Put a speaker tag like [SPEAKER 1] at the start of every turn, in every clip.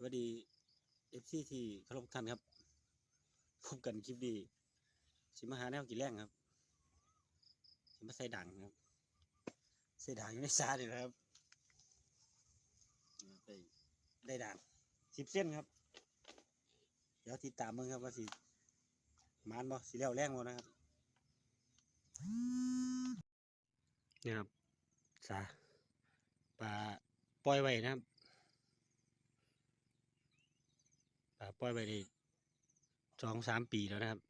[SPEAKER 1] สวัสดีFCที่เคารพทุกท่านครับพบกันคลิปดีสิมาหาแนวกินแรงครับสิมาใส่ด่างครับใส่ด่างอยู่ในซาเนี่ยนะครับได้ด่าง10 เส้นครับเดี๋ยวติดตามมึงครับว่าสิมานบ่สิแล้วแรงบ่นะครับนี่ครับสาปลาปล่อยไว้นะครับปลาปล่อยไว้ได้2-3 ปีแล้วนะครับ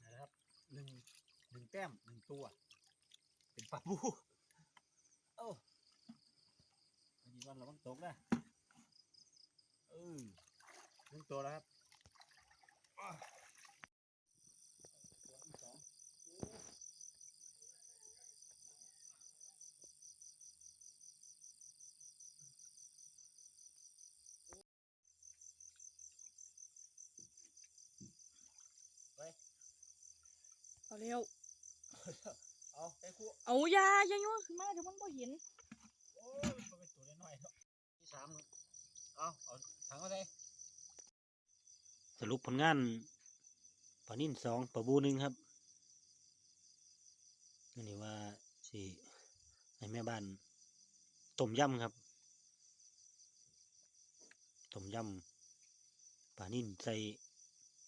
[SPEAKER 1] นะครับหนึ่งแต้ม1 ตัวเป็นปลาบูโอ้วันนี้วันระวังตกนะ1 ตัวแล้วครับตัวที่2
[SPEAKER 2] เอาเร็ว
[SPEAKER 1] เอาไปคู่
[SPEAKER 2] เอาอย่าโยนขึ้นมาเดี๋ยวมันบ่เห็น
[SPEAKER 1] โอ้ยมันเป็นตัวน้อยๆครับที่3ครับเอาถังมาใส่สรุปผลงานปลานิ่น2ปลาบู1ครับอันนี้ว่าสิให้แม่บ้านต้มยำครับต้มยำปลานิ่นใส่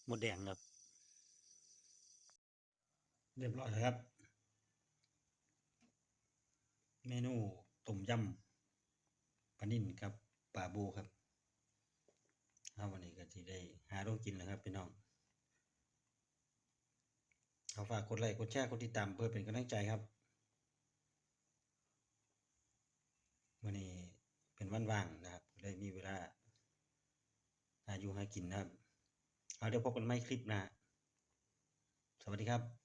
[SPEAKER 1] หมดแดงครับเรียบร้อยแล้วครับเมนูต้มยำปลานิ่นครับปลาบูครับวันนี้ก็สิได้หาลงกินแล้วครับพี่น้องฝากกดไลค์กดแชร์กดติดตามเพื่อเป็นกำลังใจครับวันนี้เป็นวันว่างนะครับเลยมีเวลาหาอยู่หากินนะครับเดี๋ยวพบกันใหม่คลิปหน้าสวัสดีครับ